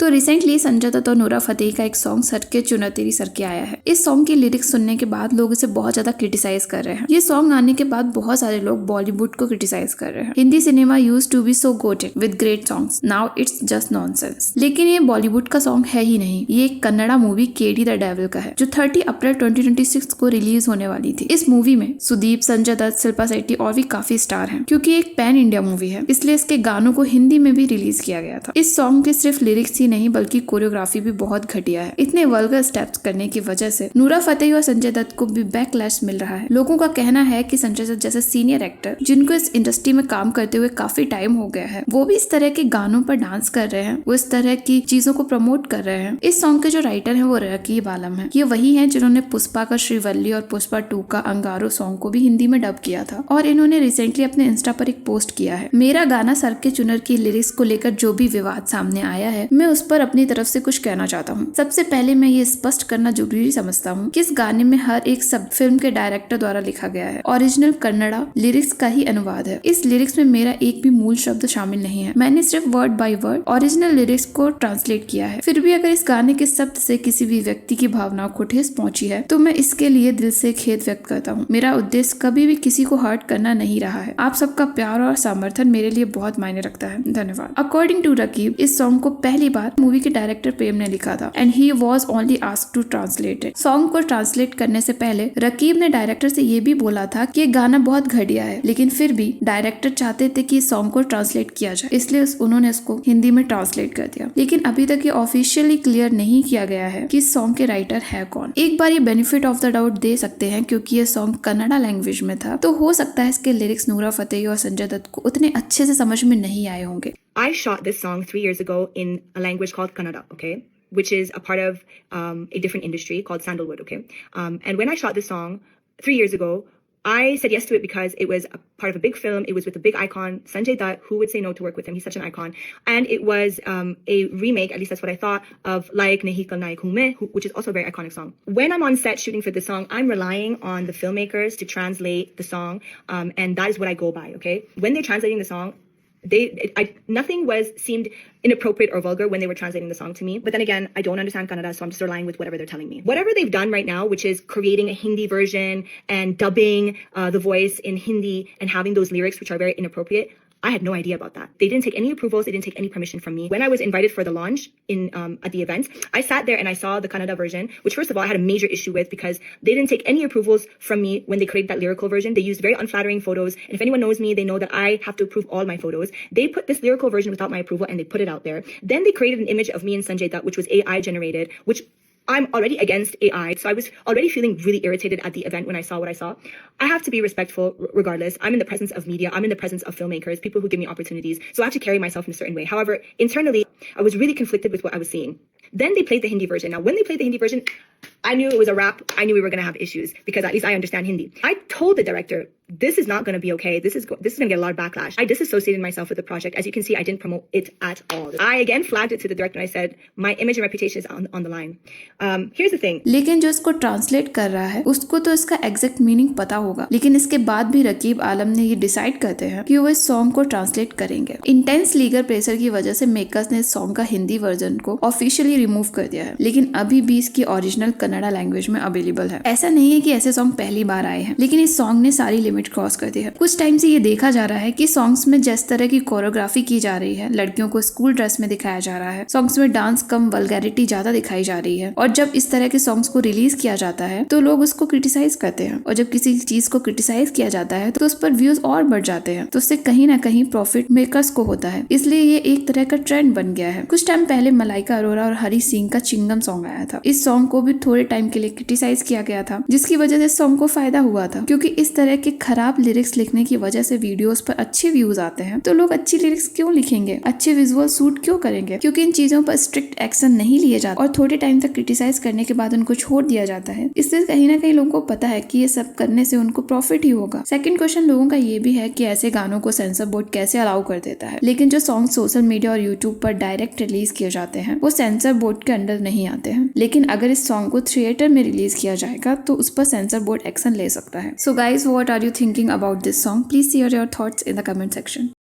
तो रिसेंटली संजय दत्त और नूरा फतेही का एक सॉन्ग सर के चुनर तेरी सर के आया है। इस सॉन्ग की लिरिक्स सुनने के बाद लोग इसे बहुत ज्यादा क्रिटिसाइज कर रहे हैं। ये सॉन्ग आने के बाद बहुत सारे लोग बॉलीवुड को क्रिटिसाइज कर रहे हैं। Hindi cinema used to be so glutted with great songs, now it's just nonsense. लेकिन ये बॉलीवुड का सॉन्ग है ही नहीं, ये एक Kannada movie KD the devil का है, जो 30 अप्रैल 2026 को रिलीज होने वाली थी। इस मूवी में सुदीप, संजय दत्त, शिल्पा शेट्टी और भी काफी स्टार हैं। क्योंकि एक पैन इंडिया मूवी है, इसलिए इसके गानों को हिंदी में भी रिलीज किया गया था। इस सॉन्ग के सिर्फ लिरिक्स ही नहीं बल्कि कोरियोग्राफी भी बहुत घटिया है। इतने वल्गर स्टेप्स करने की वजह से नूरा फतेही और संजय दत्त को भी बैकलैश मिल रहा है। लोगों का कहना है कि संजय दत्त जैसे सीनियर एक्टर जिनको इस इंडस्ट्री में काम करते हुए काफी टाइम हो गया है, वो भी इस तरह के गानों पर डांस कर रहे हैं, वो इस तरह की चीजों को प्रमोट कर रहे हैं। इस सॉन्ग के जो राइटर है वो रकीब आलम है। ये वही है जिन्होंने पुष्पा का श्रीवल्ली और पुष्पा 2 का अंगारो सॉन्ग को भी हिंदी में डब किया था। और इन्होंने रिसेंटली अपने इंस्टा पर एक पोस्ट किया है। मेरा गाना सर के चुनर की लिरिक्स को लेकर जो भी विवाद सामने आया है, मैं उस पर अपनी तरफ से कुछ कहना चाहता हूँ। सबसे पहले मैं ये स्पष्ट करना जरूरी समझता हूँ कि इस गाने में हर एक शब्द फिल्म के डायरेक्टर द्वारा लिखा गया है। ओरिजिनल कन्नड़ा लिरिक्स का ही अनुवाद है। इस लिरिक्स में मेरा एक भी मूल शब्द शामिल नहीं है। मैंने सिर्फ word by word original lyrics को ट्रांसलेट किया है। फिर भी अगर इस गाने के शब्द से किसी भी व्यक्ति की भावनाओं को ठेस पहुंची है तो मैं इसके लिए दिल से खेद व्यक्त करता हूँ। मेरा उद्देश्य कभी भी किसी को हर्ट करना नहीं रहा है। आप सबका प्यार और समर्थन मेरे लिए बहुत मायने रखता है। धन्यवाद। अकॉर्डिंग टू रकीब, इस सॉन्ग को पहली बार मूवी के डायरेक्टर प्रेम ने लिखा था and he was only asked to translate it. Song को ट्रांसलेट करने से पहले रकीब ने डायरेक्टर से ये भी बोला था कि ये गाना बहुत घटिया है, लेकिन फिर भी डायरेक्टर चाहते थे कि सॉन्ग को ट्रांसलेट किया जाए, इसलिए उन्होंने इसको हिंदी में ट्रांसलेट कर दिया। लेकिन अभी तक ये ऑफिशियली क्लियर नहीं किया गया है कि इस सॉन्ग के राइटर है कौन। एक बार ये बेनिफिट ऑफ द डाउट दे सकते हैं क्योंकि ये सॉन्ग कन्नड़ा लैंग्वेज में था, तो हो सकता है इसके लिरिक्स नूरा फतेही और संजय दत्त को उतने अच्छे से समझ में नहीं आए होंगे। I shot this song 3 years ago in a language called Kannada, okay, which is a part of a different industry called sandalwood, okay. And when I shot this song 3 years ago, I said yes to it because it was a part of a big film. It was with a big icon, Sanjay Dutt. Who would say no to work with him? He's such an icon. And it was a remake, at least that's what I thought, of Laik Nahi Kal Naik Hoon Main, which is also a very iconic song. When I'm on set shooting for this song, I'm relying on the filmmakers to translate the song, and that is what I go by, okay? When they're translating the song, nothing seemed inappropriate or vulgar when they were translating the song to me. But then again, I don't understand Kannada, so I'm just relying with whatever they're telling me. Whatever they've done right now, which is creating a Hindi version and dubbing the voice in Hindi and having those lyrics which are very inappropriate, I had no idea about that. They didn't take any approvals. They didn't take any permission from me. When I was invited for the launch at the event, I sat there and I saw the Kannada version, which first of all I had a major issue with because they didn't take any approvals from me when they created that lyrical version. They used very unflattering photos. And if anyone knows me, they know that I have to approve all my photos. They put this lyrical version without my approval and they put it out there. Then they created an image of me and Sanjay Dutt, which was AI generated, which I'm already against AI, so I was already feeling really irritated at the event when I saw what I saw. I have to be respectful regardless. I'm in the presence of media. I'm in the presence of filmmakers, people who give me opportunities. So I have to carry myself in a certain way. However, internally, I was really conflicted with what I was seeing. Then they played the Hindi version. Now, when they played the Hindi version, I knew it was a rap. I knew we were going to have issues because at least I understand Hindi. I told the director, this is not going to be okay. This is going to get a lot of backlash. I disassociated myself with the project. As you can see, I didn't promote it at all. I again flagged it to the director and I said, my image and reputation is on the line. Here's the thing. लेकिन जो इसको translate कर रहा है उसको तो इसका exact meaning पता होगा, लेकिन इसके बाद भी रकीब आलम ने ये डिसाइड करते हैं कि वो इस सॉन्ग को ट्रांसलेट करेंगे। इंटेंस लीगल प्रेशर की वजह से मेकर्स ने इस सॉन्ग का हिंदी वर्जन को ऑफिशियली रिमूव कर दिया है, लेकिन अभी भी इसकी ओरिजिनल कन्नड़ा लैंग्वेज में अवेलेबल है। ऐसा नहीं है कि ऐसे सॉन्ग पहली बार आए हैं, लेकिन इस सॉन्ग ने सारी लिमिट क्रॉस कर दी है। कुछ टाइम से ये देखा जा रहा है कि सॉन्ग्स में जिस तरह की कोरियोग्राफी की जा रही है, लड़कियों को स्कूल ड्रेस में दिखाया जा रहा है, सॉन्ग्स में डांस कम वल्गैरिटी ज्यादा दिखाई जा रही है, और जब इस तरह के सॉन्ग्स को रिलीज किया जाता है तो लोग उसको क्रिटिसाइज करते हैं, और जब किसी चीज को क्रिटिसाइज किया जाता है तो उस पर व्यूज और बढ़ जाते हैं, तो उससे कहीं ना कहीं प्रॉफिट मेकर्स को होता है। इसलिए ये एक तरह का ट्रेंड बन गया है। कुछ टाइम पहले मलाइका अरोरा और हरी सिंह का चिंगम सॉन्ग आया था। इस सॉन्ग को भी थोड़े टाइम के लिए क्रिटिसाइज किया गया था, जिसकी वजह से सॉन्ग को फायदा हुआ था, क्योंकि इस तरह के खराब लिरिक्स लिखने की वजह से वीडियोस पर अच्छे व्यूज आते हैं। तो लोग अच्छी लिरिक्स क्यों लिखेंगे, अच्छे विजुअल शूट क्यों करेंगे? क्योंकि इन चीजों पर स्ट्रिक्ट एक्शन नहीं लिए जाते और थोड़े टाइम तक क्रिटिसाइज करने के बाद उनको छोड़ दिया जाता है। इससे कहीं ना कहीं लोगों को पता है कि ये सब करने से उनको प्रॉफिट ही होगा। सेकंड क्वेश्चन लोगों का ये भी है कि ऐसे गानों को सेंसर बोर्ड कैसे अलाउ कर देता है, लेकिन जो सॉन्ग सोशल मीडिया और यूट्यूब पर डायरेक्ट रिलीज किए जाते हैं वो सेंसर बोर्ड के अंडर नहीं आते हैं। लेकिन अगर इस सॉन्ग को थिएटर में रिलीज किया जाएगा तो उस पर सेंसर बोर्ड एक्शन ले सकता है। So guys, what are you thinking about this song? Please share your thoughts in the comment section.